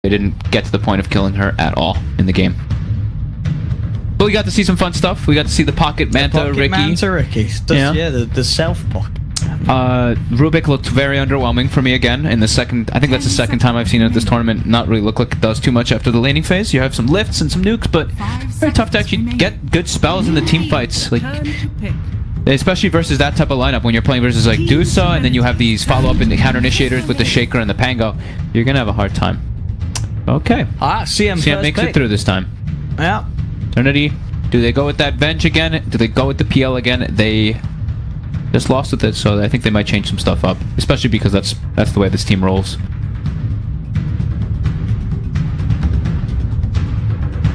They didn't get to the point of killing her at all in the game. But we got to see some fun stuff. We got to see the Pocket Manta Ricky. Manta Ricky. Yeah, the self pocket. Rubik looked very underwhelming for me again in the second. I think that's the second time I've seen it at this tournament not really look like it does too much after the laning phase. You have some lifts and some nukes, but very tough to actually get good spells in the team fights. Like, especially versus that type of lineup when you're playing versus like Ursa, and then you have these follow-up and the counter initiators with the Shaker and the Pango. You're gonna have a hard time. Okay. CM makes it through this time. Yeah. Serenity. Do they go with that Venge again? Do they go with the PL again? They just lost with it, so I think they might change some stuff up, especially because that's the way this team rolls.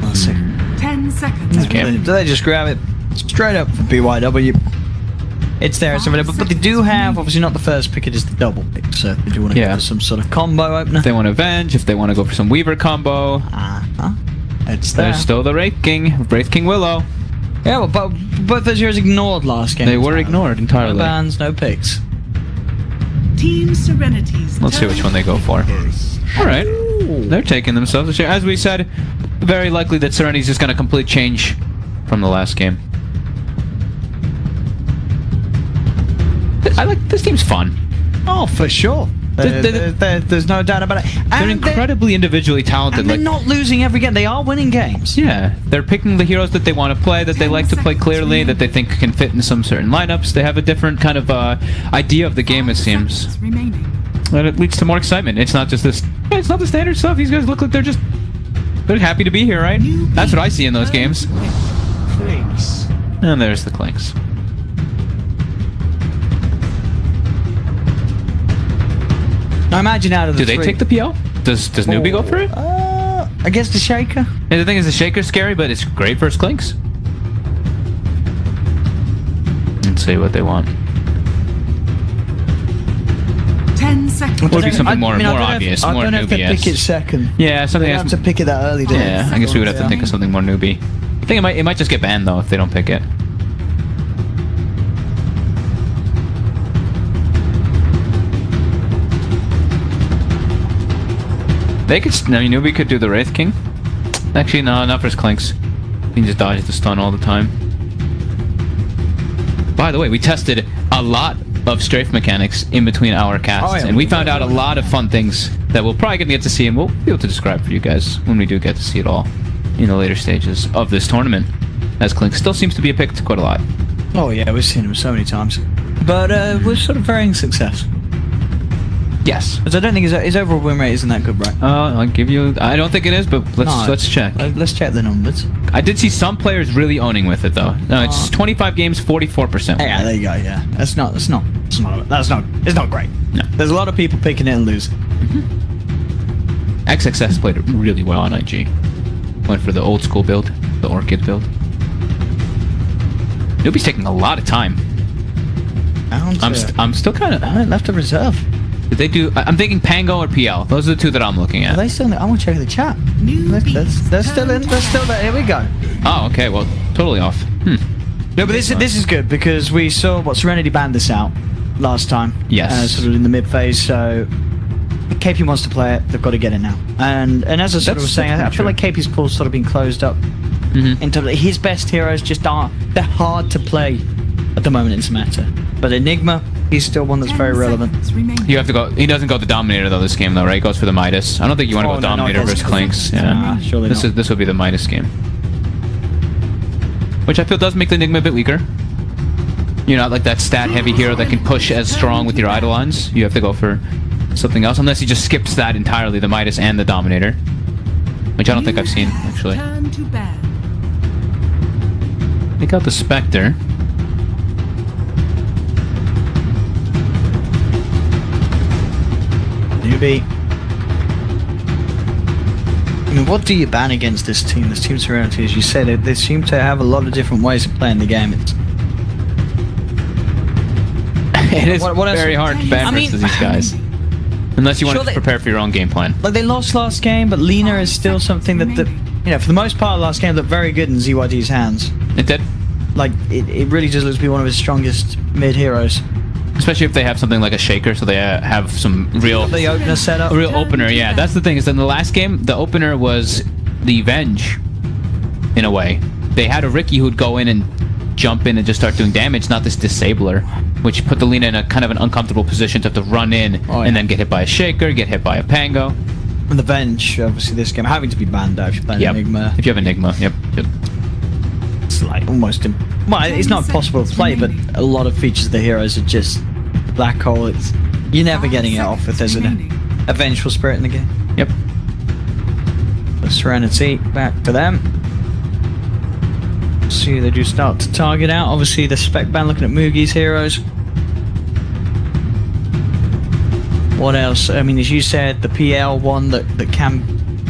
Let's see. 10 seconds. Okay. Do they just grab it straight up for BYW? It's there, it's available, but they do have, obviously not the first pick, it is the double pick, so if they do want to go for some sort of combo opener. If they want to Venge, if they want to go for some Weaver combo. It's there. There's still the Wraith King Willow. Yeah, well, but both those heroes ignored last game. They were ignored entirely. No bans, no picks. Team Serenity's Let's see which one they go for. Alright. They're taking themselves a share. As we said, very likely that Serenity's just going to complete change from the last game. I like this team's fun. Oh, for sure. There's no doubt about it. They're incredibly individually talented. And they're not losing every game. They are winning games. Yeah, they're picking the heroes that they want to play, that they like to play clearly, that they think can fit in some certain lineups. They have a different kind of idea of the game, it seems. And it leads to more excitement. It's not just this. It's not the standard stuff. These guys look like they're happy to be here, right? That's what I see in those games. And there's the Clinkz. I imagine out of the Do they take the PL? Does Newbee go for it? Against the Shaker? And the thing is, the Shaker's scary, but it's great versus Clinkz. Let's see what they want. 10 seconds. Would be something more obvious, more Newbee. I don't know if they pick it second. Yeah, something. They have to pick it that early. Yeah, I guess we would have to think of something more Newbee. I think it might just get banned though if they don't pick it. They could. I mean, Newbee could do the Wraith King. Actually, no, not versus Clinkz. He can just dodge the stun all the time. By the way, we tested a lot of strafe mechanics in between our casts, and we found out a lot of fun things that we'll probably get to see, and we'll be able to describe for you guys when we do get to see it all in the later stages of this tournament. As Clinkz still seems to be picked quite a lot. Oh yeah, we've seen him so many times, but with sort of varying success. Yes. Because I don't think his overall win rate isn't that good, right? I'll give you. I don't think it is, but let's check. Let's check the numbers. I did see some players really owning with it though. No, it's 25 games, 44%. Yeah, there you go. Yeah, it's not great. No. There's a lot of people picking it and losing. XXS played it really well on IG. Went for the old school build, the Orchid build. Newbee's taking a lot of time. I'm still kind of left to reserve. Did they do? I'm thinking Pango or PL. Those are the two that I'm looking at. Are they still? I want to check the chat. They're still in. They're still there. Here we go. Oh, okay. Well, totally off. No, but this is good because we saw what Serenity banned this out last time. Yes. Sort of in the mid phase. So if KP wants to play it, they've got to get it now. And as I sort of was saying, I feel like KP's pool's sort of been closed up. In terms of his best heroes just aren't. They're hard to play at the moment in this matter. But Enigma, he's still one that's very relevant. You have to go. He doesn't go the Dominator though this game though, right? He goes for the Midas. I don't think you want to go Dominator versus Clinkz. Yeah, surely not. This will be the Midas game, which I feel does make the Enigma a bit weaker. You're not like that stat-heavy hero that can push as strong with your Eidolons. You have to go for something else, unless he just skips that entirely, the Midas and the Dominator, which I don't think I've seen actually. Take out the Spectre. Newbee. I mean, what do you ban against this team? This team Serenity, as you said, they seem to have a lot of different ways of playing the game. It is very hard to ban versus these guys. Unless you want to prepare for your own game plan. Like, they lost last game, but Lina is still something that, for the most part, last game looked very good in ZYD's hands. It did. Like, it really just looks to be one of his strongest mid-heroes. Especially if they have something like a shaker, so they have some real... The opener setup. A real opener, yeah. That's the thing, is in the last game, the opener was the Venge, in a way. They had a Riki who'd go in and jump in and just start doing damage, not this disabler, which put the Lina in a kind of an uncomfortable position to have to run in and then get hit by a shaker, get hit by a Pango. And the Venge, obviously, this game having to be banned out if you're playing Enigma. If you have Enigma, yep. It's like almost... Well, it's not possible to play, but a lot of features of the heroes are just black hole. It's you're never getting it off if there's a vengeful spirit in the game. Yep. The Serenity, back to them. See, they do start to target out. Obviously, the spec ban looking at Moogy's heroes. What else? I mean, as you said, the PL one that can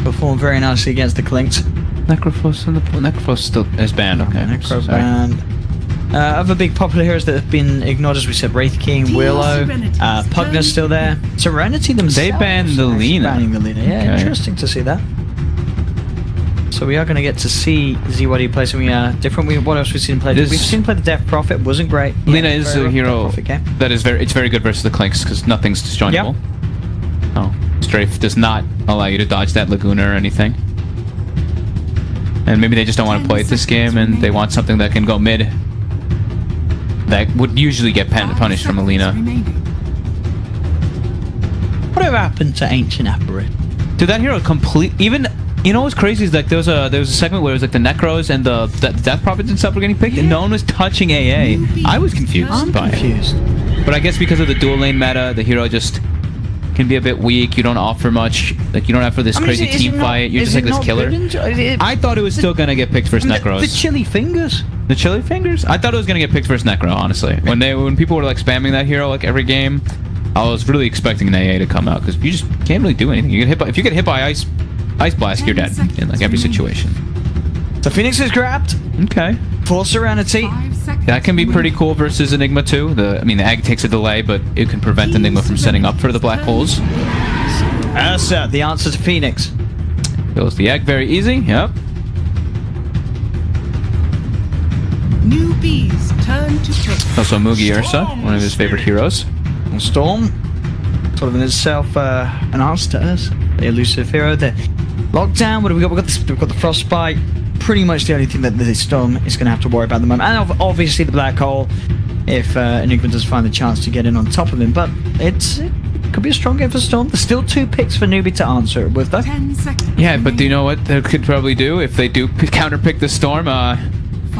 perform very nicely against the Clinkz. Necrophos and the Necrophos still is banned. Okay, Necro banned. Other big popular heroes that have been ignored, as we said, Wraith King, Willow, Pugna's still there. Serenity themselves. They banned the Lina. Banning the Lina. Yeah, Okay. Interesting to see that. So we are going to get to see ZYD play something different. What else we've seen play? We've seen play the Death Prophet. Wasn't great. Lina is a hero game. that is it's very good versus the Clinkz because nothing's disjointable. Yep. Oh, Strafe does not allow you to dodge that Laguna or anything. And maybe they just don't want to play it this game and they want something that can go mid. That would usually get punished from Alina. Whatever happened to Ancient Apparition? Dude, that hero even you know what's crazy is like there was a segment where it was like the Necros and the Death Prophets and stuff were getting picked and no one was touching AA. I was confused by it. But I guess because of the dual lane meta, the hero just can be a bit weak. You don't offer much. Like you don't offer this crazy team fight. You're just like this killer. I thought it was still gonna get picked versus Necros. The chili fingers. The chili fingers? I thought it was gonna get picked versus Necro, honestly. When people were like spamming that hero like every game, I was really expecting an AA to come out because you just can't really do anything. You get hit by, if you get hit by ice blast, you're dead in like every situation. So Phoenix is grabbed. Okay. For Serenity. That can be pretty cool versus Enigma too. The Ag takes a delay, but it can prevent Enigma from setting up for the black holes. Ursa, the answer to Phoenix. Kills the Egg very easy. Yep. Newbee's turn to pick. Also Moogy Ursa, one of his favorite heroes. And Storm, sort of in itself an answer to us. The elusive hero. The lockdown. What have we got? We've got the Frostbite. Pretty much the only thing that the Storm is going to have to worry about at the moment. And obviously the Black Hole, if Enigma does find the chance to get in on top of him. But it could be a strong game for Storm. There's still 2 picks for Newbee to answer it with, though. 10 seconds. Yeah, but do you know what they could probably do if they do counterpick the Storm?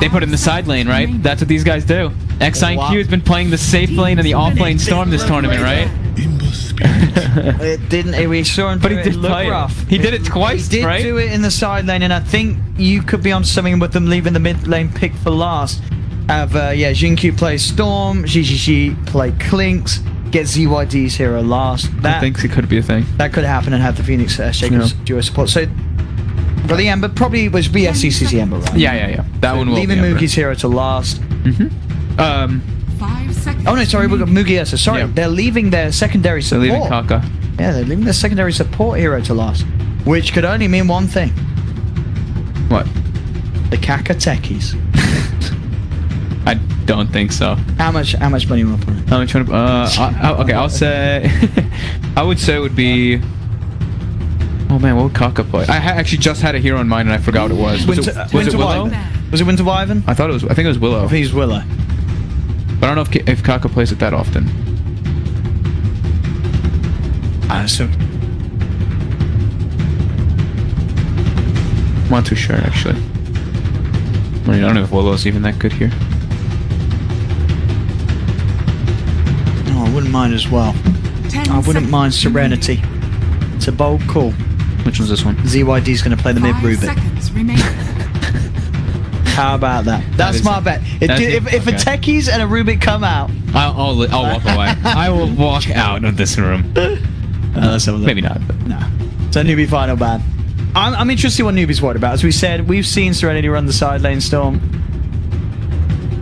They put it in the side lane, right? That's what these guys do. XinQ has been playing the safe lane and the off-lane Storm this tournament, right? It didn't. We saw him, but he do did it look play rough. He did it twice, He did right? do it in the side lane, and I think you could be on something with them leaving the mid lane pick for last. Have XinQ play Storm, zhizhizhi play Clinkz, get ZYD's hero last. I think it could be a thing. That could happen and have the Phoenix Shakers duo support. So for the Ember, probably was Sccc Ember, right? Yeah. That one will leaving be Ember. Moogy's hero to last. 5 seconds. Oh no, sorry, we've got Moogy Ursa. Sorry, Yeah. they're leaving their secondary They're support. leaving Kaka. Yeah, they're leaving their secondary support hero to last, which could only mean one thing: What? the kaka techies. I don't think so. How much money will I put in? How much? Okay, I'll say. I would say it would be. Oh man, what would Kaka play? I actually just had a hero in mind and I forgot what it was. Was it Willow? Wyvern. Was it Winter Wyvern? I think it was Willow. I think it's Willow. But I don't know if Kaka plays it that often. So I'm not too sure actually. I mean, I don't know if Willow's even that good here. I wouldn't mind as well. 10 I wouldn't mind seconds Serenity. It's a bold call. Which one's this one? ZYD's going to play the mid 5 Rubik. seconds remaining. How about that? That's is my it. bet. If a Okay. Techies and a Rubik come out, I'll walk away. I will walk out of this room. let's have a look. Maybe not. But. No. So Newbee final ban. I'm interested what Newbee's worried about. As we said, we've seen Serenity run the side lane Storm.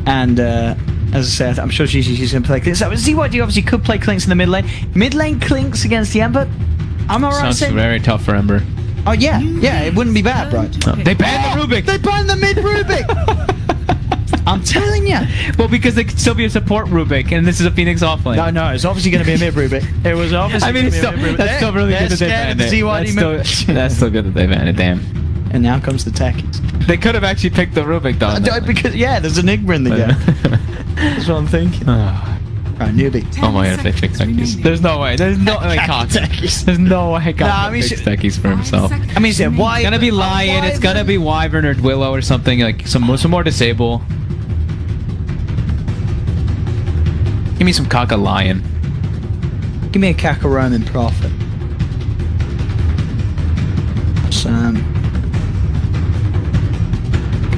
And as I said, I'm sure she's going to play Clinkz. ZYD obviously could play Clinkz in the mid lane. Mid lane Clinkz against the Ember. I'm alright Sounds saying. very tough for Ember. Oh yeah, it wouldn't be bad, right? They banned the Rubik. They banned the mid Rubik. I'm telling you. Well, because they could still be a support Rubik, and this is a Phoenix offlane. No, it's obviously going to be a mid Rubik. It was obviously. I mean, it's gonna be still, a mid Rubik. that's still really good that they banned it. That's still good that they banned it, damn. And now comes the techies. They could have actually picked the Rubik, though. Because, there's an Enigma in the game. That's what I'm thinking. Right, Newbie. Oh my god, if they pick techies. There's no way. There's no way Kaka. There's no way Kaka picks techies for himself. I mean, why? It's gonna be Lion, it's gonna be Wyvern or Willow or something, like some more disable. Give me some Kaka Lion. Give me a Kaka Roman Prophet.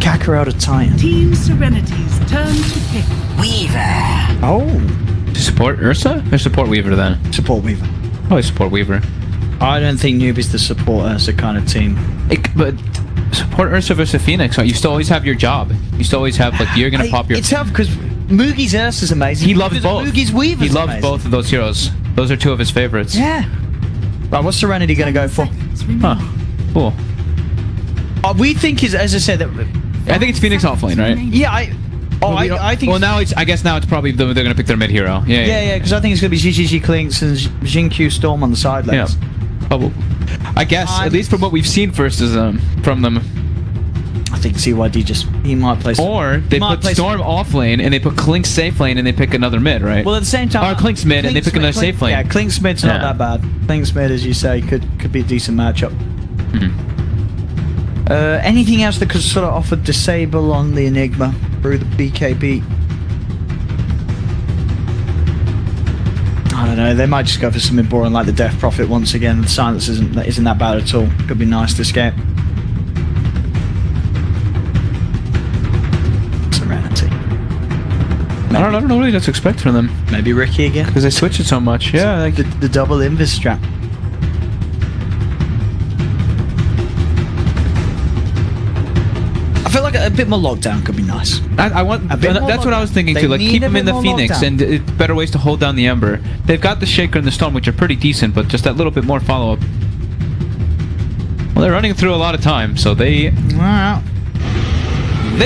Kaka out of Titan. Team Serenity's turn to pick. Weaver. Oh. Support Ursa? Or support Weaver then? Support Weaver. Probably support Weaver. I don't think Newbee's the support Ursa kind of team. But support Ursa versus Phoenix, you still always have your job. You still always have, like, you're gonna pop your... It's tough because Moogy's Ursa's amazing. He loves both. Moogy's Weaver's He loves amazing. both of those heroes. Those are two of his favorites. Yeah. Right, what's Serenity going to go for? Huh. Cool. We think is, as I said, that... I think it's Phoenix offlane, right? Yeah, I think... Well, now I guess now it's probably they're gonna pick their mid hero. Yeah, because I think it's gonna be zhizhizhi, Clinkz, and XinQ Storm on the side lanes. Yeah. Oh, well, I guess at least from what we've seen first is from them. I think CYD he might play. Or they put Storm off lane and they put Clinkz safe lane and they pick another mid, right? Well, at the same time, or Clinkz mid and they pick another safe lane. Yeah, Clinkz mid's not that bad. Clinkz mid, as you say, could be a decent matchup. Anything else that could sort of offer disable on the Enigma through the BKB? I don't know. They might just go for something boring like the Death Prophet once again. The silence isn't that bad at all. Could be nice to escape. Serenity. I don't know really what to expect from them. Maybe Ricky again because they switch it so much. Yeah, like the double invis strap. I feel like a bit more lockdown could be nice. I want. That's what I was thinking too. Like keep them in the Phoenix and better ways to hold down the Ember. They've got the Shaker and the Storm, which are pretty decent, but just that little bit more follow up. Well, they're running through a lot of time, so they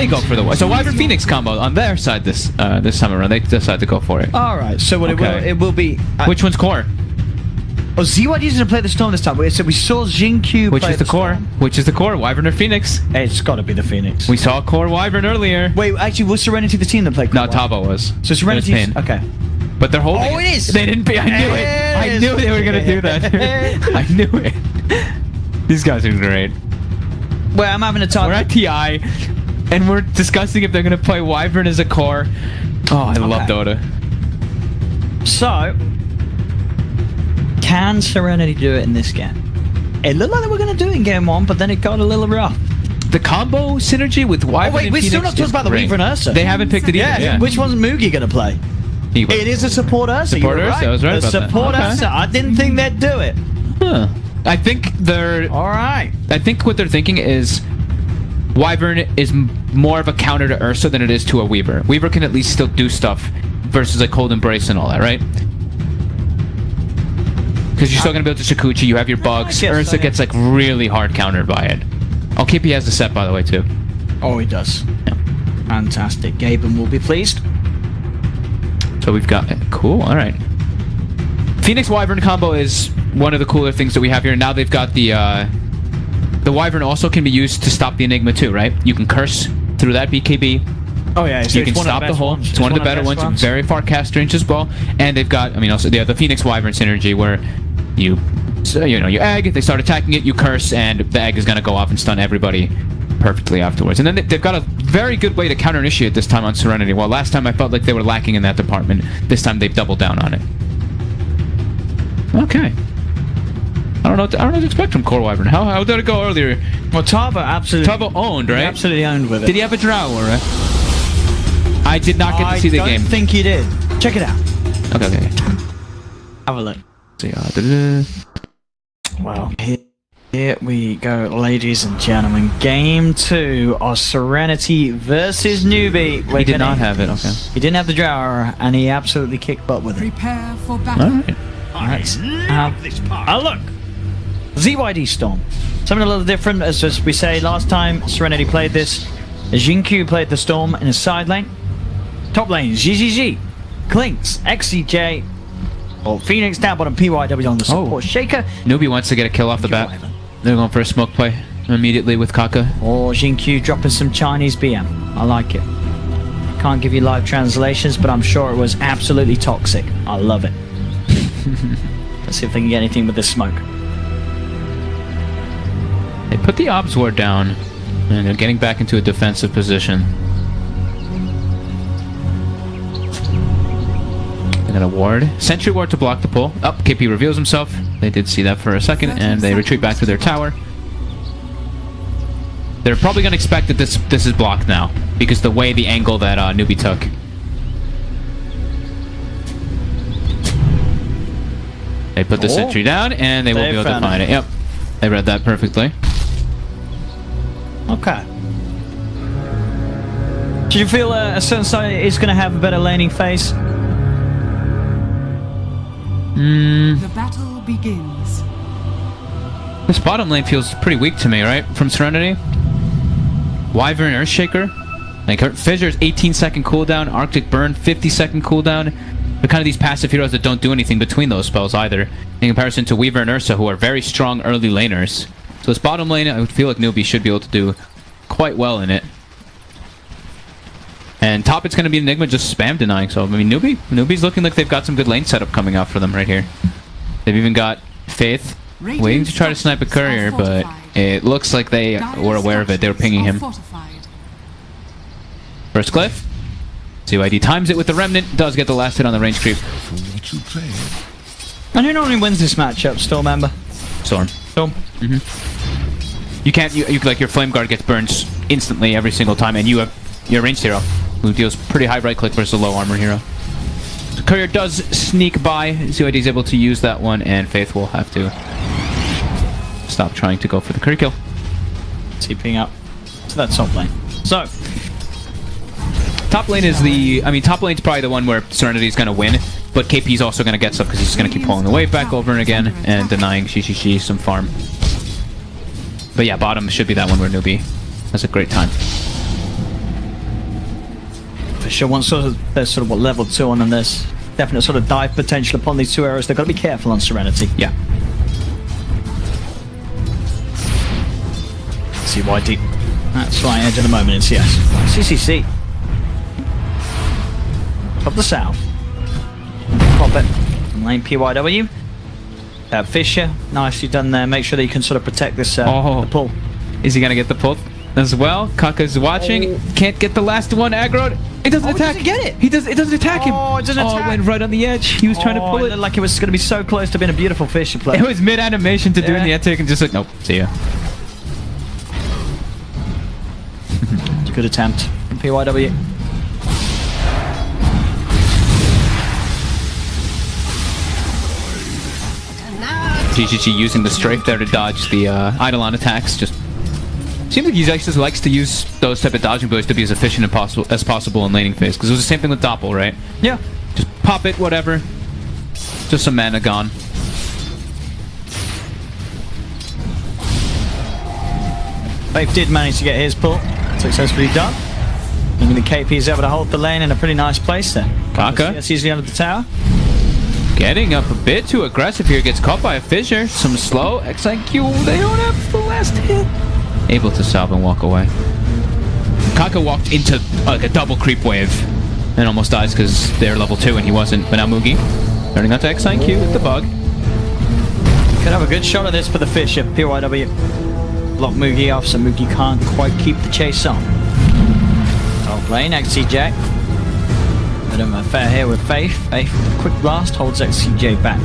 go for the so Wyvern Phoenix combo on their side this time around. They decide to go for it. All right. So what it will be. Which one's core? Oh, ZYD's going to play the Storm this time. So we saw XinQ Which play is the core? Storm. Which is the core? Wyvern or Phoenix? It's got to be the Phoenix. We saw core Wyvern earlier. Wait, actually, was Serenity the team that played core? No, Tavo was. So Serenity's... Okay. But they're holding it is! They didn't be... I knew it! I knew they were going to do that. I knew it. These guys are great. Well, I'm having a time... We're at TI, and we're discussing if they're going to play Wyvern as a core. Oh, I love Dota. So... Can Serenity do it in this game? It looked like they were going to do it in game 1, but then it got a little rough. The combo synergy with Wyvern wait, we're still not talking about the Weaver and Ursa. They haven't picked it either. Yeah. Which one's Moogy going to play? It is a support Ursa. Support Ursa, I was right about that. Support Ursa. I didn't think they'd do it. Huh. I think they're... Alright. I think what they're thinking is Wyvern is more of a counter to Ursa than it is to a Weaver. Weaver can at least still do stuff versus like Cold Embrace and all that, right? Because you're still going to be able to Sccc, you have your bugs. Ursa gets like really hard countered by it. Oh, KP has the set, by the way, too. Oh, he does. Yeah. Fantastic. Gaben will be pleased. So we've got... Cool, alright. Phoenix Wyvern combo is one of the cooler things that we have here. Now they've got the Wyvern also can be used to stop the Enigma too, right? You can curse through that BKB. Oh yeah, so you can stop the hole. It's one of the better ones. Very far cast range as well. And they've got, I mean, also the Phoenix Wyvern synergy where you egg, they start attacking it, you curse, and the egg is going to go off and stun everybody perfectly afterwards. And then they've got a very good way to counter initiate this time on Serenity. While last time I felt like they were lacking in that department, this time they've doubled down on it. Okay. I don't know what to expect from Core Wyvern. How did it go earlier? Well, Tavo owned, right? Absolutely owned with it. Did he have a drow, right? I did not get to see the game. I don't think he did. Check it out. Okay. Have a look. See, well, here we go, ladies and gentlemen. Game 2 of Serenity versus Newbee. He did not have it, okay. He didn't have the drow, and he absolutely kicked butt with it. Prepare for battle. Alright. Look. ZYD Storm. Something a little different, as we say last time Serenity played this. XinQ played the Storm in a side lane. Top lane, zhizhizhi, Clinkz, XCJ, or Phoenix down bottom, PYW on the support. Shaker. Newbee wants to get a kill off the bat. Wyvern. They're going for a smoke play immediately with Kaka. Or XinQ dropping some Chinese BM. I like it. Can't give you live translations, but I'm sure it was absolutely toxic. I love it. Let's see if they can get anything with this smoke. They put the Obs Ward down, and they're getting back into a defensive position. They got a ward. Sentry ward to block the pull. Up, KP reveals himself. They did see that for a second, and they retreat back to their tower. They're probably going to expect that this is blocked now, because the way the angle that Newbee took. They put the sentry down, and they will be able to find it. Yep, they read that perfectly. Okay. Do you feel a certain side is going to have a better laning phase? The battle begins. This bottom lane feels pretty weak to me, right? From Serenity. Wyvern, Earthshaker. Like, Fissure's 18-second cooldown. Arctic Burn, 50-second cooldown. They're kind of these passive heroes that don't do anything between those spells either, in comparison to Weaver and Ursa, who are very strong early laners. So this bottom lane, I would feel like Newbee should be able to do quite well in it. And top, it's going to be Enigma just spam denying. So, I mean, Newbee's looking like they've got some good lane setup coming out for them right here. They've even got Faith waiting to try to snipe a courier, but it looks like they were aware of it. They were pinging him. First cliff. CYD times it with the Remnant. Does get the last hit on the range creep. And who normally wins this matchup, Storm, Ember? Storm. Storm. You can't, you like, your Flame Guard gets burned instantly every single time, and you have your ranged hero, who deals pretty high right click versus a low armor hero. The courier does sneak by. CYD is able to use that one, and Faith will have to stop trying to go for the courier kill. TPing up to that top lane. So, top lane is the, I mean, top lane's probably the one where Serenity is going to win, but KP's also going to get stuff because he's going to keep pulling the wave back over and again and denying zhizhizhi some farm. But yeah, bottom should be that one where Newbee has a great time. For sure, once there's sort of what level 2 on, and there's definite sort of dive potential upon these two arrows. They've got to be careful on Serenity. Yeah. CYD. That's right, edge of the moment, it's yes. Sccc. Top the south. Pop it. Lane PYW. Fissure, nicely done there. Make sure that you can sort of protect this the pull. Is he going to get the pull as well? Kaka's watching. Can't get the last one aggroed. It doesn't attack. He doesn't get it. It doesn't attack him. Oh, it doesn't attack. It went right on the edge. He was trying to pull it. Looked like it was going to be so close to being a beautiful Fissure play. It was mid-animation to doing the attack and just like, nope, see ya. Good attempt from PYW. zhizhizhi using the strafe there to dodge the Eidolon attacks. Just seems like he actually likes to use those type of dodging abilities to be as efficient as possible in laning phase. Because it was the same thing with Doppel, right? Yeah. Just pop it, whatever. Just some mana gone. Faith did manage to get his pull. Successfully done. I mean, the KP is able to hold the lane in a pretty nice place there. Kaka. That's easily under the tower. Getting up a bit too aggressive here. Gets caught by a Fissure. Some slow. XinQ. They don't have the last hit. Able to salve and walk away. Kaka walked into like a double creep wave and almost dies because they're level 2 and he wasn't. But now Moogy turning out to XinQ with the bug. Could have a good shot at this for the Fissure. PYW. Block Moogy off, so Moogy can't quite keep the chase on. Top lane, XCJ. Bit of a fair here with Faith. Faith with a quick blast holds XCJ back.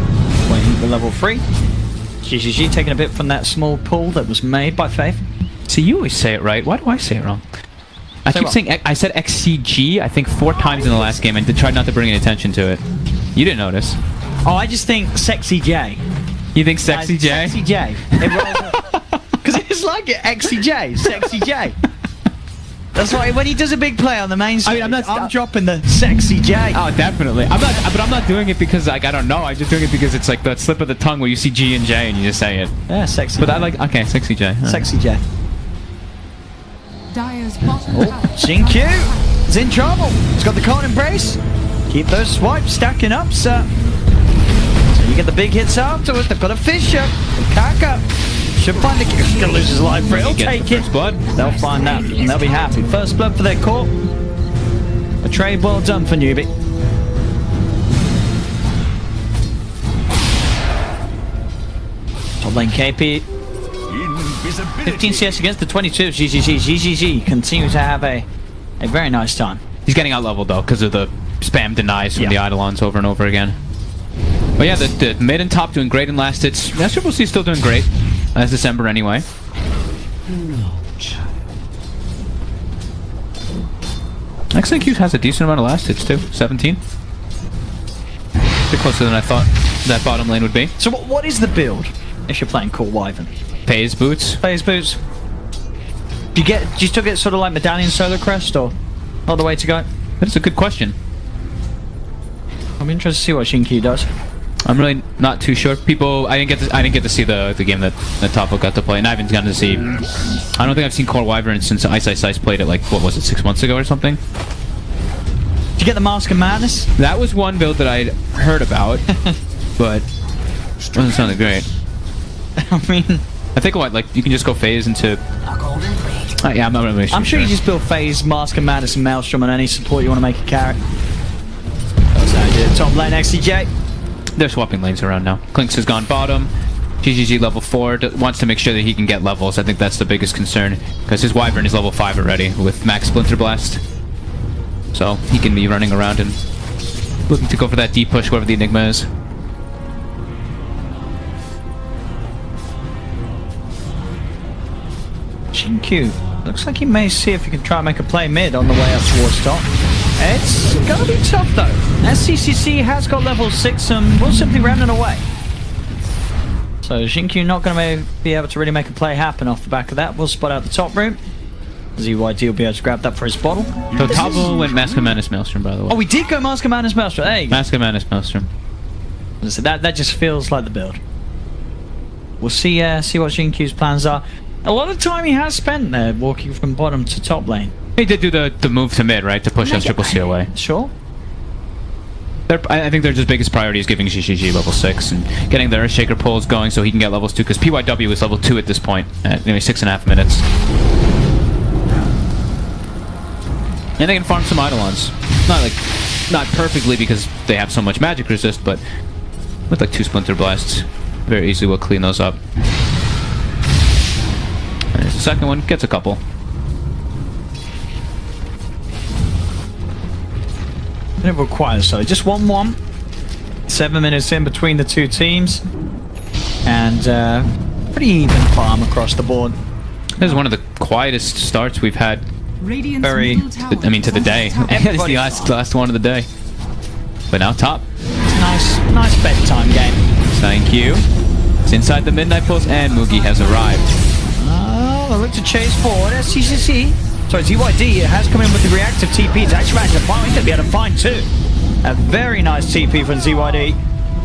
Waiting for level 3. zhizhizhi taking a bit from that small pull that was made by Faith. See, you always say it right. Why do I say it wrong? I keep saying, I said XCG, I think 4 times in the last game and tried not to bring any attention to it. You didn't notice. Oh, I just think Sexy J. You think Sexy J? Sexy J. Because it's like it, XCJ, Sexy J. That's why when he does a big play on the main stage, I'm dropping the Sexy J. Oh, definitely. I'm not doing it because like I don't know. I'm just doing it because it's like that slip of the tongue where you see G and J and you just say it. Yeah, Sexy. But J. I like Sexy J. Sexy J. Dire's bottom tower. XinQ is in trouble. He's got the cold embrace. Keep those swipes stacking up, sir. So you get the big hits afterwards. They've got a Fisher. Kaka should find the... He's going to lose his life for it. He'll take it. Blood. They'll find that, and they'll be happy. First blood for their core. A trade well done for Newbee. Top lane KP. 15 CS against the 22 of zhizhizhi. zhizhizhi continue to have a very nice time. He's getting out leveled though because of the spam denies from the Eidolons over and over again. But yeah, the Maiden top doing great in last hits. Sccc still doing great as this Ember anyway. XinQ has a decent amount of last hits too, 17. A bit closer than I thought that bottom lane would be. So what is the build if you're playing Cool Wyvern? Phase boots. Phase boots. Do you still get sort of like Medallion Solar Crest or not the way to go? That's a good question. I'm interested to see what XinQ does. I'm really not too sure. People, I didn't get to see the game that Topo got to play, and I haven't gotten to see. I don't think I've seen Core Wyvern since Ice played it like what was it, 6 months ago or something. Did you get the Mask of Madness? That was one build that I'd heard about, but it wasn't sounding great. I mean, I think what you can just go phase into. Yeah, I'm not really sure. I'm sure you just build phase, Mask of Madness, and Maelstrom on any support you want to make a carry. That's how you do it. Top lane XCJ. They're swapping lanes around now. Clinkz has gone bottom. zhizhizhi level 4 wants to make sure that he can get levels. I think that's the biggest concern because his Wyvern is level 5 already with max Splinter Blast, so he can be running around and looking to go for that deep push wherever the Enigma is. XinQ looks like he may see if he can try and make a play mid on the way up towards top. It's gonna be tough though. Sccc has got level 6 and will simply Remnant away. So XinQ not gonna be able to really make a play happen off the back of that. We'll spot out the top room. ZYD will be able to grab that for his bottle. So Tabo went Mask of Madness Maelstrom, by the way. Oh, we did go Mask of Madness Maelstrom. There you go. Mask of Madness Maelstrom. So that just feels like the build. We'll see what XinQ's plans are. A lot of time he has spent there walking from bottom to top lane. He did do the move to mid, right, to push Sccc away. Sure. I think their just biggest priority is giving zhizhizhi level 6 and getting the Earthshaker pulls going so he can get levels 2, because PYW is level 2 at this point at nearly 6.5 minutes. And they can farm some Eidolons. Not perfectly because they have so much magic resist, but with like 2 Splinter Blasts, very easily will clean those up. And there's the second one, gets a couple. It requires so just 1-1. 7 minutes in between the two teams, and pretty even farm across the board. This is one of the quietest starts we've had. Radiant's Very, middle tower I mean, to the is day. under attack. It's the last one of the day. But now top. Nice bedtime game. Thank you. It's inside the midnight pulse, and Moogy has arrived. Oh, they look to chase forward. Sccc. Sorry, ZYD has come in with the reactive TP. It's actually managed to find. He's going to be able to find two. A very nice TP from ZYD.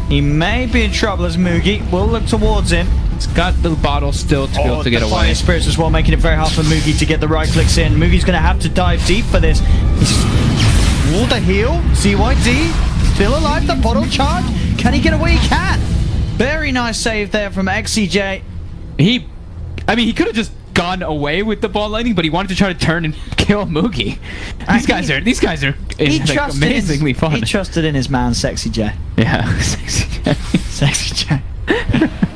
He may be in trouble as Moogy will look towards him. It's got the bottle still to be able to get away. Fire Spirits as well, making it very hard for Moogy to get the right clicks in. Moogy's going to have to dive deep for this. He's the heal. ZYD still alive. The bottle charge. Can he get away? He can. Very nice save there from XCJ. He could have just gone away with the ball lightning, but he wanted to try to turn and kill Moogy. These guys are like, amazingly fun. He trusted in his man, Sexy J. Yeah, Sexy J. Sexy J.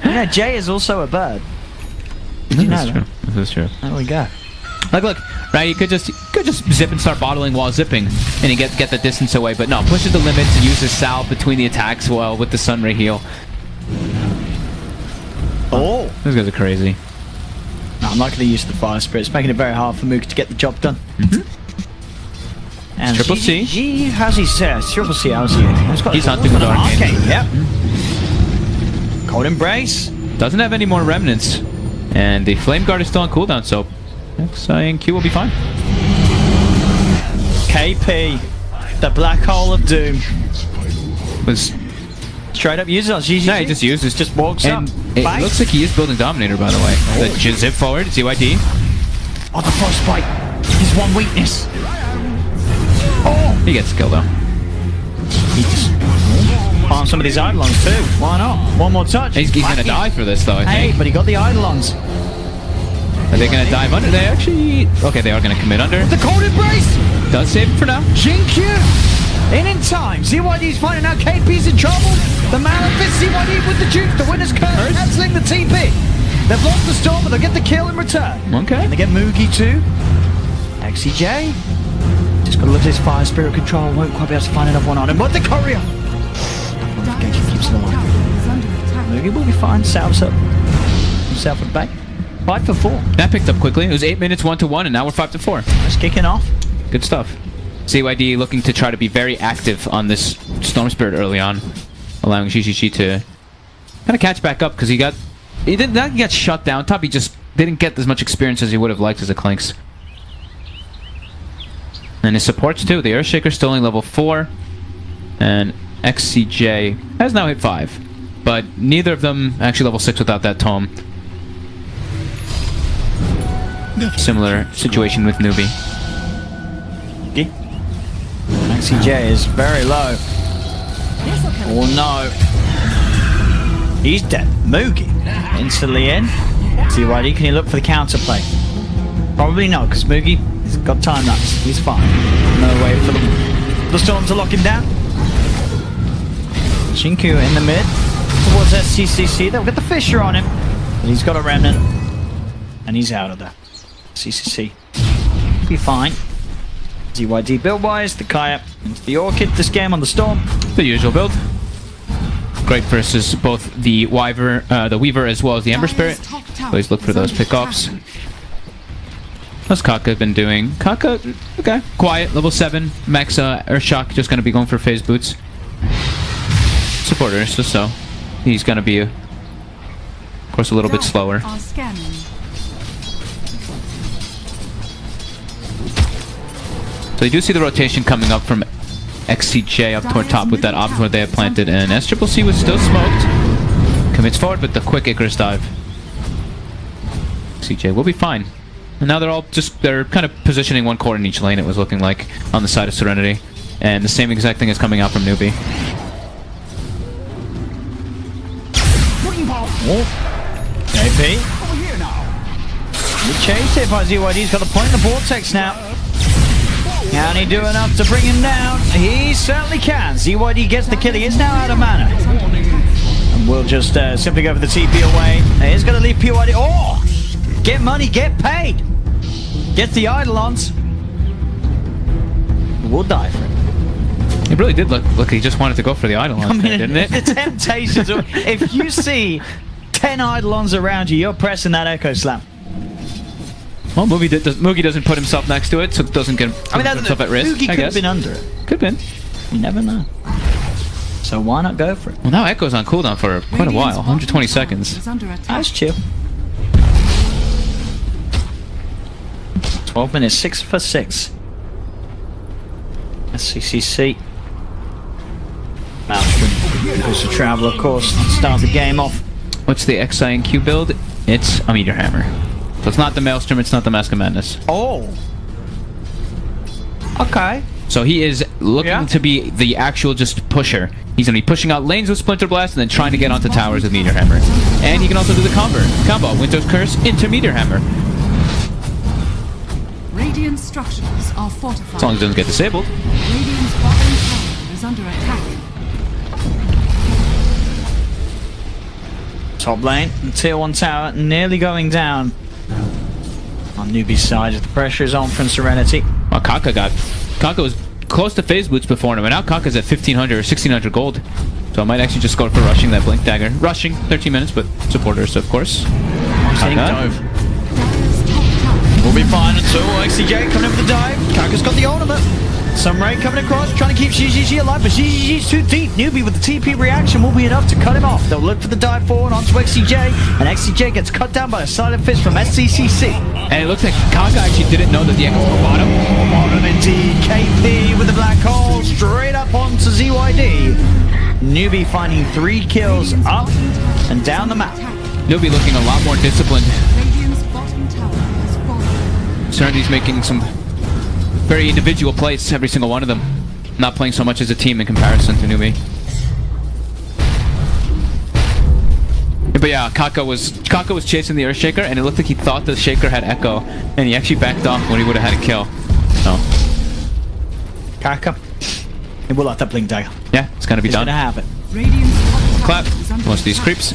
Yeah, Jay is also a bird. Did you know that? This is true. There we go. Like, look, right? You could just zip and start bottling while zipping, and you get the distance away. But no, pushes the limits and uses salve between the attacks well with the Sunray heal. Oh, Those guys are crazy. no, I'm not going to use the Fire Spirit. It's making it very hard for Mook to get the job done. And Triple C. How's he said? Triple C, how's he? He's hunting with Arcane. Yep. Cold Embrace. Doesn't have any more remnants, and the Flame Guard is still on cooldown, so XinQ will be fine. KP, the Black Hole of Doom. Was Straight up uses on zhizhizhi. no, he just uses, Just walks and up. it Bang. looks like he is building Dominator, by the way. The zip forward, ZYD. Oh, the Frost Spike. His one weakness. Oh! He gets killed though. He just farm some of these Eidolons too. Why not? One more touch. He's gonna die for this though, I Hey, think. but he got the Eidolons. Are they gonna dive under? They actually... Okay, they are gonna commit under. The cold embrace! Does save him for now. XinQ! In time. ZYD's finding out KP's in trouble. The Malefice, ZYD with the juke. The winner's curse. Cancelling the TP. They've lost the storm, but they'll get the kill in return. Okay. And they get Moogy too. XCJ. Just gotta look at his fire spirit control. Won't quite be able to find another one on him. But the courier! Notification keeps it alive. Moogy will be fine. Salves up. Himself at the back. 5 for 4. That picked up quickly. It was 8 minutes 1-1, and now we're 5-4. Just kicking off. Good stuff. ZYD looking to try to be very active on this Storm Spirit early on, allowing zhizhizhi to kind of catch back up because he did not get shut down. Top, he just didn't get as much experience as he would have liked as a Clinkz. And his supports too. The Earthshaker still only level 4, and XCJ has now hit 5, but neither of them actually level 6 without that tome. Similar situation with Newbee. XCJ is very low. Oh no. He's dead. Moogy instantly in. ZYD, can you look for the counterplay? Probably not, because Moogy has got time lapse. He's fine. No way for the Storm to lock him down. XinQ in the mid towards Sccc. They'll get the Fisher on him. But he's got a remnant. And he's out of there. Sccc. Be fine. ZYD build-wise, the Kaya into the Orchid this game on the Storm. The usual build. Great versus both the Wyvern, the Weaver as well as the Ember Spirit. Always look for those pickoffs. What's Kaka been doing? Kaka, okay. Quiet, level 7. Max Earthshock just going to be going for phase boots. Support Ursa, so he's going to be, of course, a little bit slower. So you do see the rotation coming up from XCJ up toward top with that option where they have planted, and Sccc was still smoked. Commits forward with the quick Icarus dive. XCJ will be fine. And now they're kind of positioning one core in each lane, it was looking like, on the side of Serenity. And the same exact thing is coming out from Newbee. Oh. JP. Good chase here by ZYD. He's got the point in the vortex now. Can he do enough to bring him down? He certainly can. ZYD gets the kill. He is now out of mana. And we'll just simply go for the TP away. He's going to leave PYD. Oh! Get money, get paid. Get the Eidolons. We'll die for it. It really did look like he just wanted to go for the Eidolons, didn't it? The temptations. If you see 10 Eidolons around you, you're pressing that Echo Slam. Well, Moogy doesn't put himself next to it, so it doesn't get himself at risk. Moogy could have been under it. Could have been. You never know. So why not go for it? Well, now Echo's on cooldown for quite a while, 120 seconds. That's chill. 12 minutes, 6 for 6. Sccc. Maelstrom goes to travel, of course, to start the game off. What's the XinQ build? It's a Meteor Hammer. So it's not the Maelstrom, it's not the Mask of Madness. Oh. Okay. So he is looking to be the actual just pusher. He's going to be pushing out lanes with Splinter Blast and then trying to get onto towers with Meteor Hammer. And he can also do the combo. Winter's Curse into Meteor Hammer. Radiant structures are fortified. As long as it doesn't get disabled. Radiant's bottom tower is under attack. Top lane, the tier 1 tower nearly going down. On Newbee's side, the pressure is on from Serenity. Well, Kaka was close to phase boots before him, and now Kaka's at 1500 or 1600 gold. So I might actually just go for rushing that Blink Dagger. Rushing, 13 minutes, but supporters, of course. Dove. We'll be fine until XCJ coming in with the dive. Kaka's got the ultimate. Some raid coming across, trying to keep zhizhizhi alive, but zhizhizhi's too deep. Newbee with the TP reaction will be enough to cut him off. They'll look for the dive forward onto XCJ, and XCJ gets cut down by a silent fist from Sccc. And it looks like Kaka actually didn't know that the Echoes were bottom. Bottom indeed. KP with the black hole straight up onto ZYD. Newbee finding 3 kills up and down the map. Newbee looking a lot more disciplined. Radiant's bottom tower has fallen. Serenity's making some very individual plays, every single one of them. Not playing so much as a team in comparison to Newbee. But yeah, Kaka was chasing the Earthshaker, and it looked like he thought the Shaker had Echo, and he actually backed off when he would have had a kill. So Kaka. He will have that blink dagger. yeah, it's gonna be He's done. gonna have it. Radiant's top Clap. tower is under Most of these attack. creeps.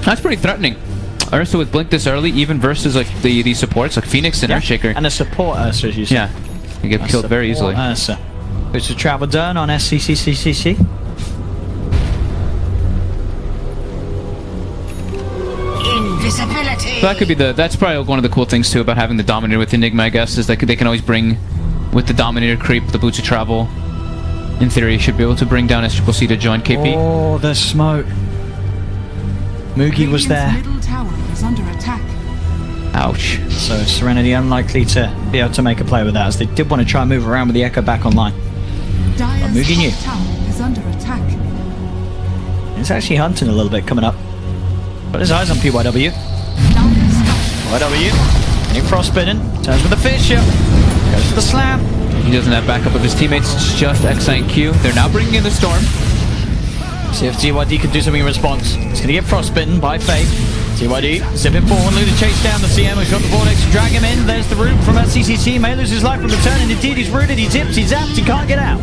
That's pretty threatening. Ursa with blink this early, even versus like these supports like Phoenix and Yeah. Earthshaker. And a support Ursa, as you said. Yeah, you get A killed very support easily. Ursa. It's a travel done on Sccc. Invisibility. So that could be that's probably one of the cool things too about having the Dominator with Enigma, I guess, is that they can always bring, with the Dominator creep, the Boots of Travel, in theory, you should be able to bring down Sccc to join KP. Oh, the smoke. Moogy was Radiant's there. middle tower is under attack. Ouch. So Serenity unlikely to be able to make a play with that, as they did want to try and move around with the Echo back online. Dire's Moogy knew. top tower is under attack. He's actually hunting a little bit coming up. Got his eyes on PYW. Dire's structures YW. New frostbitten. Turns with the Fisher. Goes for the slam. He doesn't have backup of his teammates, it's just XinQ. They're now bringing in the Storm. See if TYD can do something in response. He's going to get frostbitten by Fate. TYD zipping forward, looking to chase down the CM. He's got the vortex to drag him in. There's the root from Sccc. May lose his life from the turn, and indeed he's rooted, he's zipped, he's zapped, he can't get out.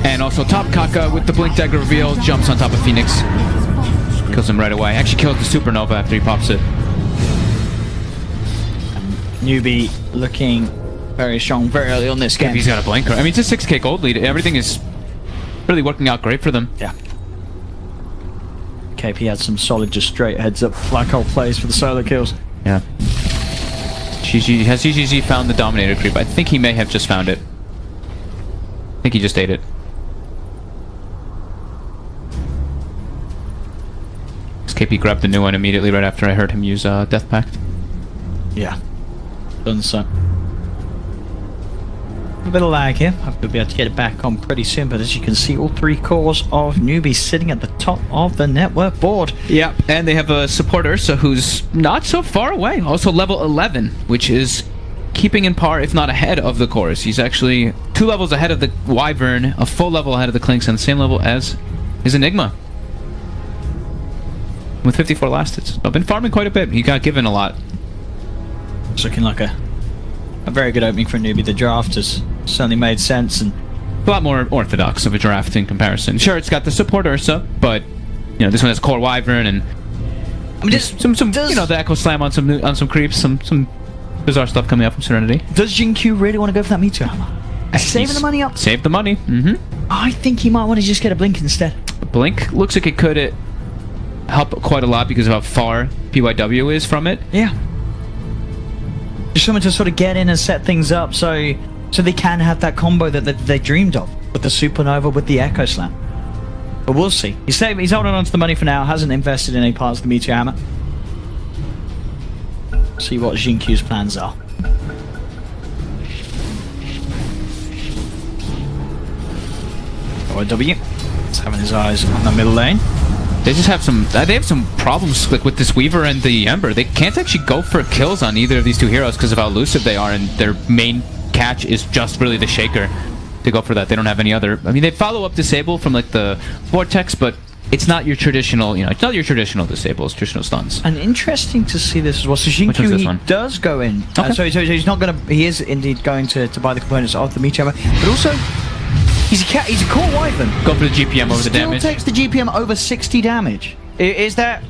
And also top Kaka with the blink dagger reveal, jumps on top of Phoenix. Kills him right away. Actually kills the Supernova after he pops it. Newbee looking very strong very early on this game. He's got a blinker. I mean, it's a 6k gold lead. Everything is really working out great for them. Yeah. KP had some solid, just straight heads up black hole plays for the solo kills. Yeah. Has zhizhizhi found the Dominator creep? I think he may have just found it. I think he just ate it. KP grabbed the new one immediately right after I heard him use Death Pact. Yeah. Done so. A bit of lag here. Hopefully we'll be able to get it back on pretty soon, but as you can see, all three cores of Newbee sitting at the top of the network board. Yeah, and they have a support Ursa who's not so far away. Also level 11, which is keeping in par, if not ahead of the cores. He's actually 2 levels ahead of the Wyvern, a full level ahead of the Clinkz, and the same level as his Enigma. With 54 last hits. I've been farming quite a bit. He got given a lot. It's looking like a very good opening for Newbee. The draft has certainly made sense, and A lot more orthodox of a draft in comparison. Sure, it's got the support Ursa, but you know this one has core Wyvern and I mean, some you know, the Echo Slam on some creeps, some bizarre stuff coming up from Serenity. does XinQ really want to go for that meteor hammer? Saving the money up? Save the money. Mm-hmm. I think he might want to just get a blink instead. Blink looks like it could help quite a lot because of how far PYW is from it. Yeah. Just someone to sort of get in and set things up so they can have that combo that they dreamed of with the Supernova, with the Echo Slam. But we'll see. He's holding on to the money for now, hasn't invested in any parts of the Meteor Hammer. See what XinQ's plans are. OW. He's having his eyes on the middle lane. They just have some problems like with this Weaver and the Ember. They can't actually go for kills on either of these two heroes because of how elusive they are, and their main catch is just really the Shaker to go for that. They don't have any other. I mean, they follow up Disable from like the Vortex, but it's not your traditional, it's not your traditional Disable, it's traditional stuns. And interesting to see this as well. So Which one's this XinQ, one? he does go in. Okay. So he's not going to, he is indeed going to buy the components of the Meteor Hammer, but also he's a core Wyvern. Go for the GPM over the Still damage. takes the GPM over 60 damage. Is that...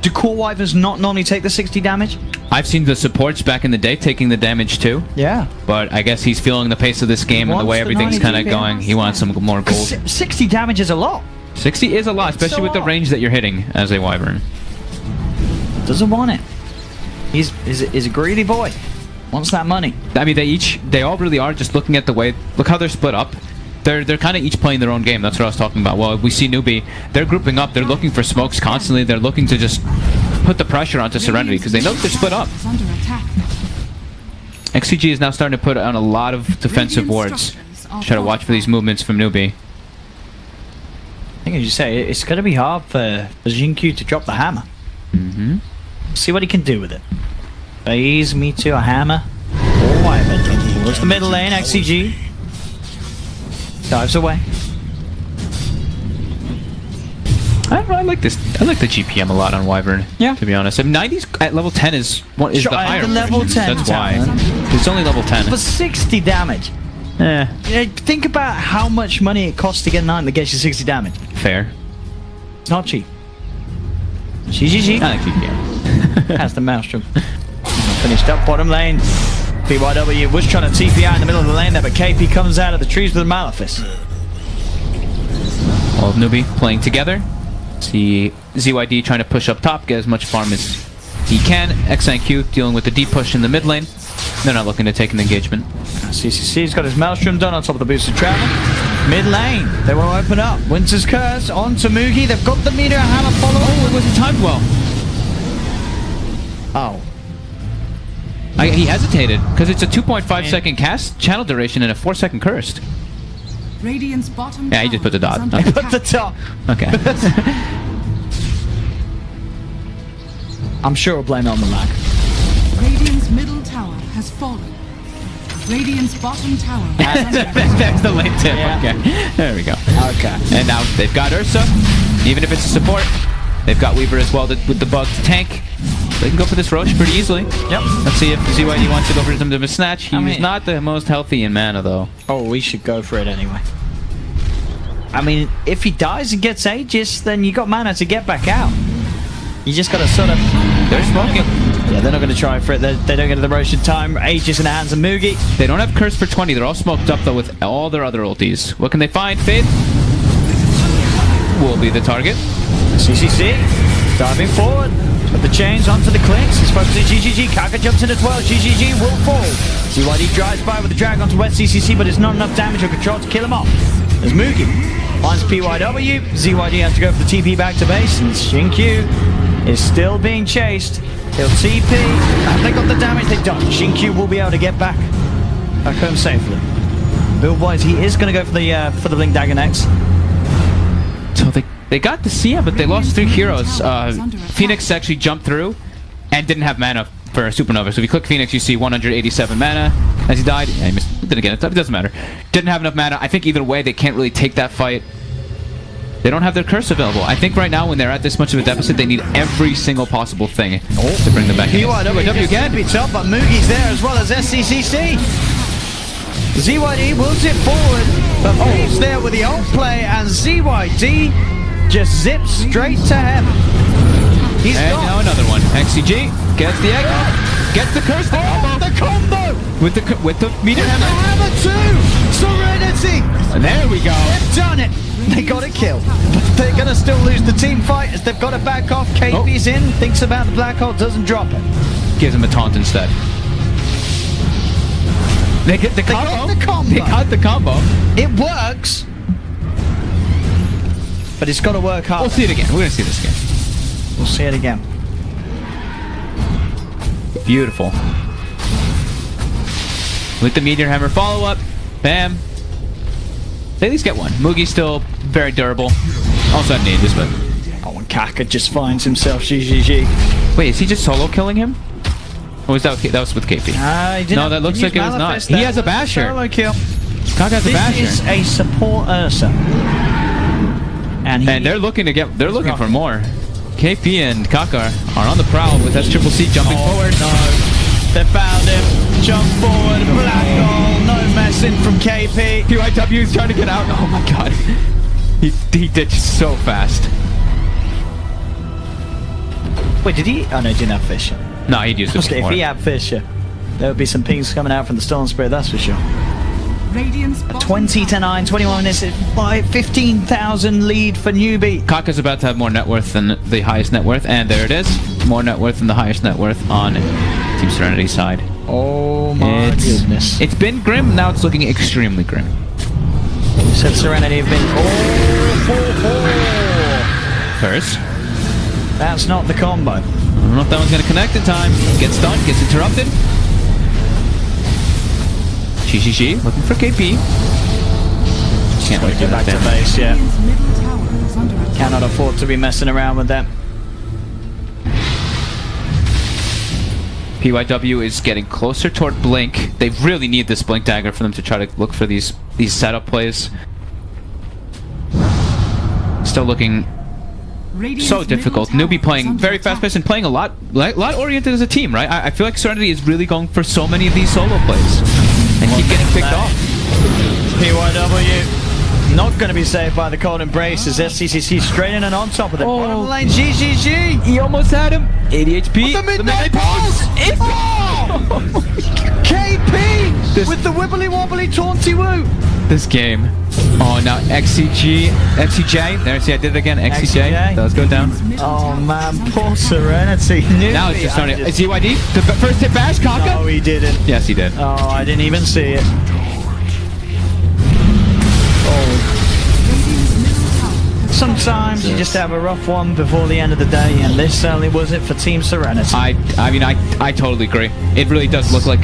Do core Wyverns not normally take the 60 damage? I've seen the supports back in the day taking the damage too, Yeah. but I guess he's feeling the pace of this game and the Wants way the everything's 90 kind of GPM. going. He wants some more gold. 60 damage is a lot. 60 is a lot, especially So with the what? range that you're hitting as a Wyvern. Doesn't want it. He's a greedy boy. Wants that money. I mean, they all really are just looking at the way, look how they're split up. They're kind of each playing their own game. That's what I was talking about. Well, we see Newbee, they're grouping up. They're looking for smokes constantly. They're looking to just put the pressure onto Serenity because they know they're split up. Is under attack. XCG is now starting to put on a lot of defensive wards. Try to watch for these movements from Newbee. I think as you say, it's going to be hard for XinQ to drop the hammer. Mm-hmm. See what he can do with it. Base, me too, a hammer. Oh, Wyvern. Towards the middle lane, XCG. Dives away. I like this. I like the GPM a lot on Wyvern. Yeah. To be honest, I mean, 90s at level 10 is what is Sure, the at higher. the level version. 10 That's why. talent. It's only level 10. For 60 damage. Eh, Yeah, think about how much money it costs to get an item that gets you 60 damage. fair. It's not cheap. zhizhizhi. I like GPM. Has the maelstrom. Finished up bottom lane. BYW was trying to TP out in the middle of the lane there, but KP comes out of the trees with a Malefice. All of Newbee playing together. See ZYD trying to push up top, get as much farm as he can. XinQ dealing with the deep push in the mid lane. They're not looking to take an engagement. Scc's got his Maelstrom done on top of the boosted travel. Mid lane, they want to open up. Winter's Curse onto Moogy. They've got the meter hammer follow. Oh, it wasn't timed well. Oh. He hesitated because it's a 2.5 second cast channel duration and a 4-second cursed. Radiant's bottom Yeah, he just put the tower dot. is under Put the attack. top. Okay. I'm sure we'll blame it on the lag. Radiant's middle tower has fallen. Radiant's bottom tower is under attack. There's the link tip. Yeah. Okay. There we go. Okay. And now they've got Ursa. Even if it's a support, they've got Weaver as well with the bug to tank. They can go for this Roche pretty easily. Yep. Let's see if ZYD wants to go for some of a snatch. He I was mean- not the most healthy in mana though. Oh, we should go for it anyway. I mean, if he dies and gets Aegis, then you got mana to get back out. You just gotta sort of... They're smoking. Yeah, they're not gonna try for it. They don't get the Roche in time. Aegis in the hands of Moogy. They don't have Curse for 20. They're all smoked up though with all their other ultis. What can they find? Faith will be the target. Sccc diving forward. Put the chains onto the Clinkz. He's focusing zhizhizhi. Kaka jumps in as well. zhizhizhi will fall. ZYD drives by with the drag onto wet Sccc, but it's not enough damage or control to kill him off. There's Moogy. Finds PYW. ZYD has to go for the TP back to base, and XinQ is still being chased. He'll TP. Have they got the damage? They don't. XinQ will be able to get back home safely. Build-wise, he is going to go for the Blink Dagger next. So they got the Sia, but they lost 3 heroes. Phoenix actually jumped through and didn't have mana for Supernova. So if you click Phoenix, you see 187 mana as he died. Yeah, he missed. Did again. It doesn't matter. Didn't have enough mana. I think either way, they can't really take that fight. They don't have their curse available. I think right now, when they're at this much of a deficit, they need every single possible thing to bring them back in. PYW again beats up, but Moogy's there as well as Sccc. ZYD wills it forward, but Moogy's there with the ult play, and ZYD just zips straight to heaven. He's And gone. now another one. XCG gets the egg off, gets the curse. Oh, the combo! With the meter hammer. Hammer 2! Serenity! And there we go. They've done it! They got a kill. But they're gonna still lose the team fight as they've got to back off. KP's in, thinks about the black hole, doesn't drop it. Gives him a taunt instead. They get the combo. got the combo. They got the combo. It works, but it's got to work hard. We'll see it again. We're gonna see this again. We'll see it again. Beautiful. With the meteor hammer follow up. Bam. They at least get one. Moogy's still very durable. Also have Aegis, but... Oh, and Kaka just finds himself zhizhizhi. Wait, is he just solo killing him? Or was that with KP? He didn't No, that looks like it was not. Malefice. He That has a was basher. Solo kill. Kaka has a This basher. is a support Ursa. And They're looking to get... They're looking for more. KP and Kaka are on the prowl with SCC jumping forward. No. They found him. Jump forward. Black hole. No messing from KP. PYW is trying to get out. Oh my god. He ditched so fast. Wait, did he? Oh no, he didn't have Fisher. No, he'd used it Okay, if before. he had Fisher, there would be some pings coming out from the Storm Spirit, that's for sure. Radiant's bottom 20 to tower 9, 21 minutes, 15,000 lead for Newbee. Kaka's about to have more net worth than the highest net worth, and there it is. More net worth than the highest net worth on Team Serenity's side. Oh my goodness. It's been grim, now it's looking extremely grim. Said Serenity have been... Curse. That's not the combo. I don't know if that one's going to connect in time. Gets stunned, gets interrupted. zhizhizhi looking for KP. Can't wait to Get back to that. base, yeah. Radiant's middle tower is under attack. Cannot afford to be messing around with that. PYW is getting closer toward Blink. They really need this Blink dagger for them to try to look for these setup plays. Still looking so difficult. Newbee playing very fast-paced and playing a lot oriented as a team, right? I feel like Serenity is really going for so many of these solo plays and keep getting picked off. PYW not going to be saved by the cold embrace as Sccc straight in and on top of the bottom lane. zhizhizhi. He almost had him. 80 HP. The midnight pulse. KP with the wibbly wobbly taunty woo. This game. Oh, now XCJ. There, see, I did it again. XCJ. Does go down. Oh man, poor Serenity. Now it's just starting. ZYD. The first hit bash, Kaka. No, he didn't. Yes, he did. Oh, I didn't even see it. Sometimes you just have a rough one before the end of the day, and this certainly was it for Team Serenity. I mean, I totally agree. It really does look like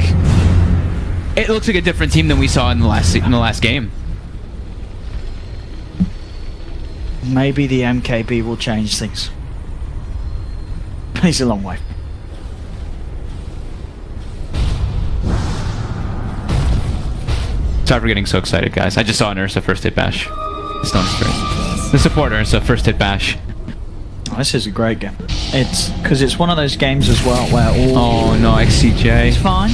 a different team than we saw in the last game. Maybe the MKB will change things. He's a long way. Sorry for getting so excited, guys. I just saw an Ursa first hit bash. Stone Spirit. The support Ursa first hit bash. Oh, this is a great game. It's because it's one of those games as well where all... Oh no, XCJ. He's fine.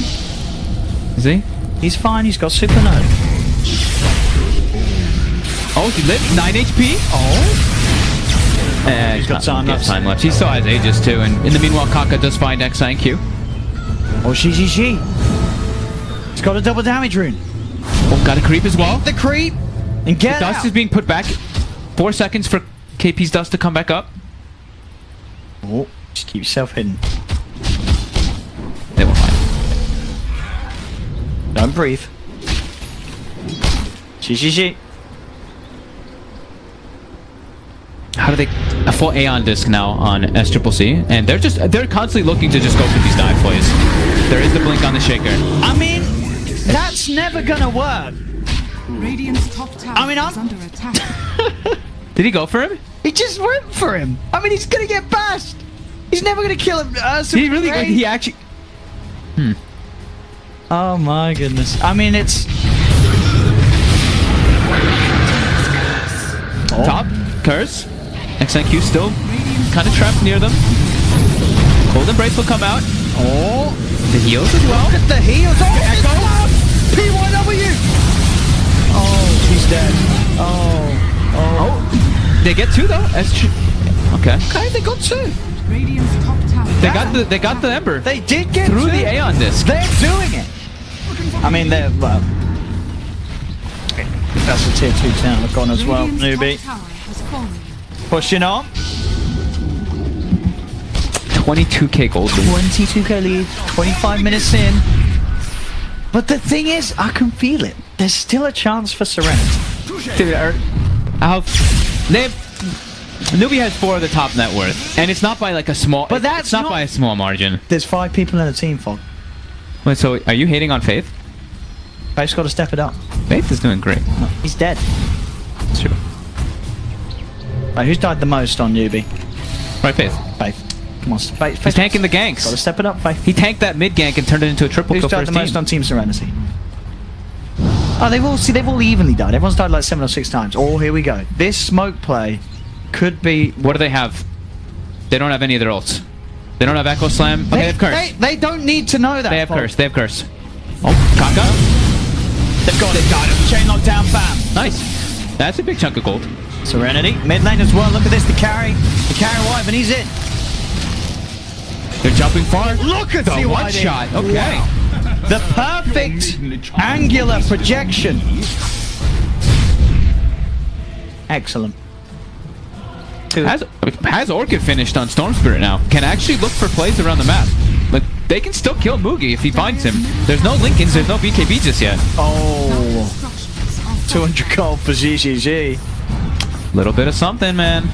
Is he? He's fine. He's got super node. Oh, he lived 9 HP. Oh. And he's got time left. Time left. He still has Aegis too, and in the meanwhile, Kaka does find XinQ. Oh, zhizhizhi. He's got a double damage rune. Oh, got a creep as well. The creep. And get Dust out. is being put back. 4 seconds for KP's Dust to come back up. Oh, just keep yourself hidden. They will find. Don't breathe. zhizhizhi. How do they... A full Aeon disc now on Sccc, and they're constantly looking to just go for these dive plays. There is the blink on the shaker. I mean, that's never gonna work. Radiant's top tower is under attack. Did he go for him? He just went for him. I mean, he's gonna get bashed. He's never gonna kill him. He really... He actually... Oh my goodness. I mean, it's... Top. Curse. XinQ still kind of trapped near them. Cold Embrace will come out. Oh. The heals as well. Look at the heals. Oh, Echo. PYW. Oh, he's dead. Oh. They get 2 though. Okay, they got 2. Radiant's top tower. They got the Ember. They did get through 2. the Aeon disc. They're doing it. I mean, they're well. That's a tier 2 town gone as well. Newbee pushing on. 22k gold. 22k lead. 25 minutes in. But the thing is, I can feel it. There's still a chance for Serenity. Newbee has 4 of the top net worth, and it's not by like a small. But that's it's not by a small margin. There's 5 people in the team, Fog. Wait, so are you hating on Faith? Faith's got to step it up. Faith is doing great. No, he's dead. That's true. Right, who's died the most on Newbee? Right, Faith. Faith. Come on, Faith. He's tanking the ganks. Got to step it up, Faith. He tanked that mid gank and turned it into a triple kill Who's for died his the most team. on Team Serenity? Oh, they've all evenly died. Everyone's died like 7 or 6 times. Oh, here we go. This smoke play could be... What do they have? They don't have any of their ults. They don't have Echo Slam. Okay, they have Curse. They don't need to know that. They have Curse. They have Curse. Oh, Kaka. They've got him. Chain lockdown, bam. Nice. That's a big chunk of gold. Serenity. Mid lane as well. Look at this. The carry Wyvern. He's in. They're jumping far. Look at the one shot. Okay. Wow. The perfect angular projection. Excellent. Has Orchid finished on Storm Spirit now. Can actually look for plays around the map. But they can still kill Moogy if he finds him. There's no Lincolns, there's no BKB just yet. Oh. 200 gold for zhizhizhi. Little bit of something, man.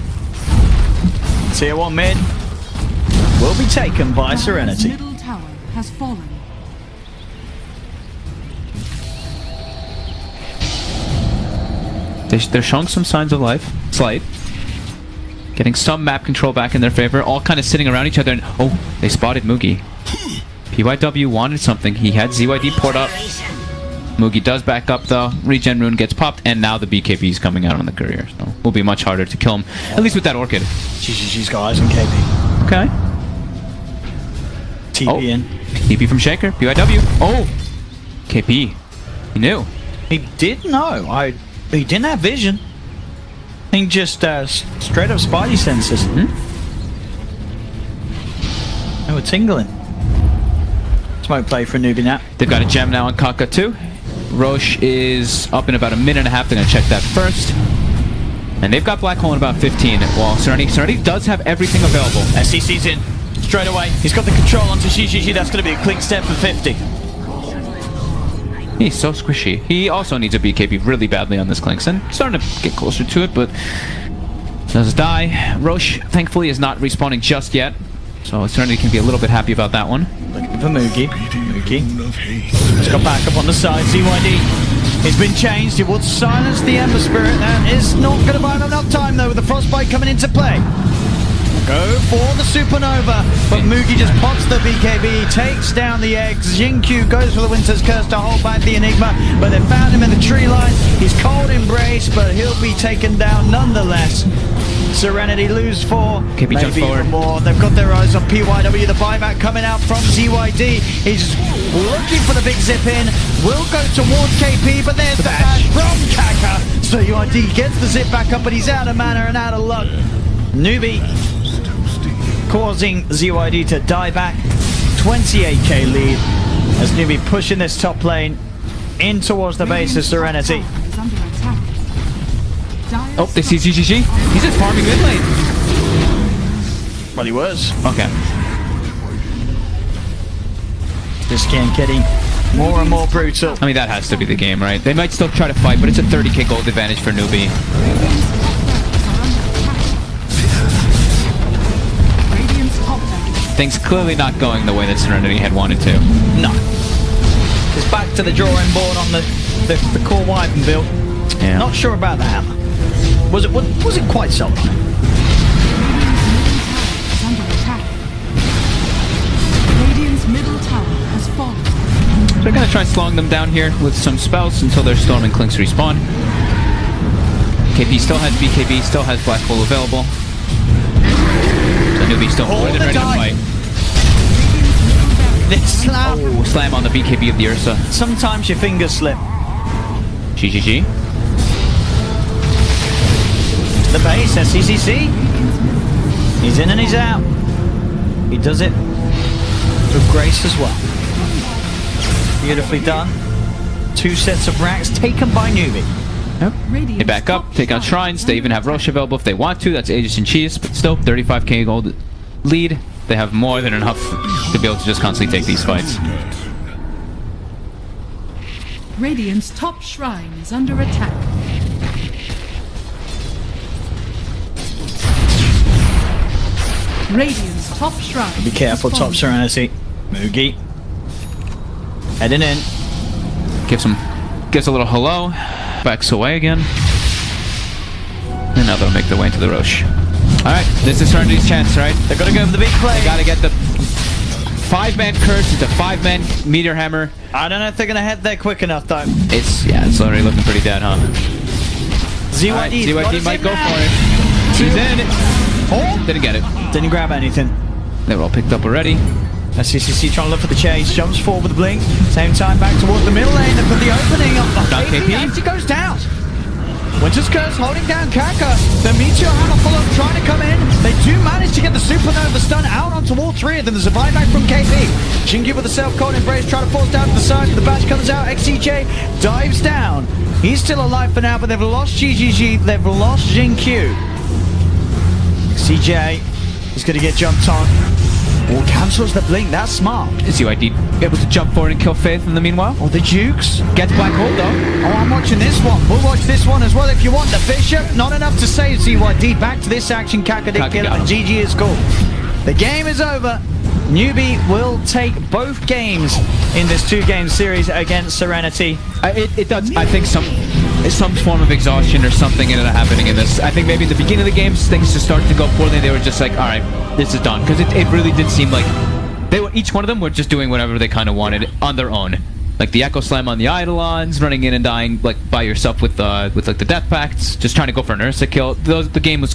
Tier 1 mid will be taken by Serenity. Middle tower has fallen. They're showing some signs of life. Slight. Getting some map control back in their favor. All kind of sitting around each other and... Oh, they spotted Moogy. PYW wanted something. He had ZYD poured up. Moogy does back up though. Regen rune gets popped, and now the BKB is coming out on the courier. So it will be much harder to kill him, at least with that Orchid. She's got eyes on KP. Okay. TP in. TP from Shaker. PYW. Oh! KP. He knew. He did know. He didn't have vision. He just straight up Spidey senses. They were tingling. Smoke play for a Newbee now. They've got a gem now on Kaka too. Roche is up in about a minute and a half. They're going to check that first. And they've got Black Hole in about 15. Well, Serenity does have everything available. Scc's in. Straight away. He's got the control onto zhizhizhi. That's going to be a Clinkz 10 for 50. He's so squishy. He also needs a BKB really badly on this Clinkz, and starting to get closer to it, but does die. Roche, thankfully, is not respawning just yet, so Serenity can be a little bit happy about that one. Looking for Moogy. He's got back up on the side. ZYD. He's been changed. He wants to silence the Ember Spirit. That is not going to buy him enough time, though, with the Frostbite coming into play. Go for the Supernova, but Moogy just pops the BKB, takes down the eggs. XinQ goes for the Winter's Curse to hold back the Enigma, but they found him in the tree line. He's cold embrace, but he'll be taken down nonetheless. Serenity lose 4, KP jumps maybe forward. even more. They've got their eyes on PYW, the buyback coming out from ZYD. He's looking for the big zip in, will go towards KP, but there's the dash from Kaka. So ZYD gets the zip back up, but he's out of mana and out of luck. Newbee causing ZYD to die back. 28k lead as Newbee pushing this top lane in towards the base of Serenity. Oh, they see zhizhizhi. He's just farming mid lane. Well, he was. Okay. This game getting more and more brutal. I mean, that has to be the game, right? They might still try to fight, but it's a 30k gold advantage for Newbee. Things clearly not going the way that Serenity had wanted to. No. It's back to the drawing board on the core Wyvern build. Yeah. Not sure about the hammer. Was it quite so? Radiant's middle tower has fallen. They're going to try slowing them down here with some spells until their Storm and Clinkz respawn. KP still has BKB, still has Black Hole available. So Newbee still more than ready to fight. This slam. Oh, slam on the BKB of the Ursa. Sometimes your fingers slip. GGG. The base, Sccc. He's in and he's out. He does it with grace as well. Beautifully done. 2 sets of racks taken by Newbee. Yep. They back up, take out shrines. They even have Roche available if they want to. That's Aegis and Cheese, but still 35k gold lead. They have more than enough to be able to just constantly take these fights. Radiant's top shrine is under attack. Radiant's top shrine. Be careful, top Serenity. Moogy. Heading in. Gives a little hello. Backs away again. And now they'll make their way into the Roche. Alright, this is Serenity's chance, right? They've got to go for the big play. They gotta get the 5-man curse into 5-man meteor hammer. I don't know if they're going to head there quick enough, though. It's already looking pretty dead, huh? ZYD, Right, ZYD might go for it. He's in. Oh, didn't get it. Didn't grab anything. They were all picked up already. Sccc trying to look for the chase. Jumps forward with the blink. Same time back towards the middle lane. They've got the opening up. Down KP. Actually goes down. Winter's Curse holding down Kaka. The Meteor Hammer follow trying to come in. They do manage to get the Supernova stun out onto all 3 of them. There's a buyback from KP. XinQ with the self-cold embrace trying to force down to the side. The bash comes out. XCJ dives down. He's still alive for now, but they've lost zhizhizhi. They've lost XinQ. XCJ is going to get jumped on. Oh, cancels the blink. That's smart. Is ZYD able to jump forward and kill Faith in the meanwhile? Oh, the Dukes. Gets Black Hole though. Oh, I'm watching this one. We'll watch this one as well if you want. The Bishop, not enough to save ZYD. Back to this action. Kaka did kill him, and GG is cool. The game is over. Newbee will take both games in this 2-game series against Serenity. It does. I think some form of exhaustion or something ended up happening in this. I think maybe in the beginning of the games, things just started to go poorly. They were just like, all right, this is done. Because it really did seem like each one of them were just doing whatever they kind of wanted on their own. Like the Echo Slam on the Eidolons, running in and dying like by yourself with like the Death Pacts, just trying to go for an Ursa kill. The game was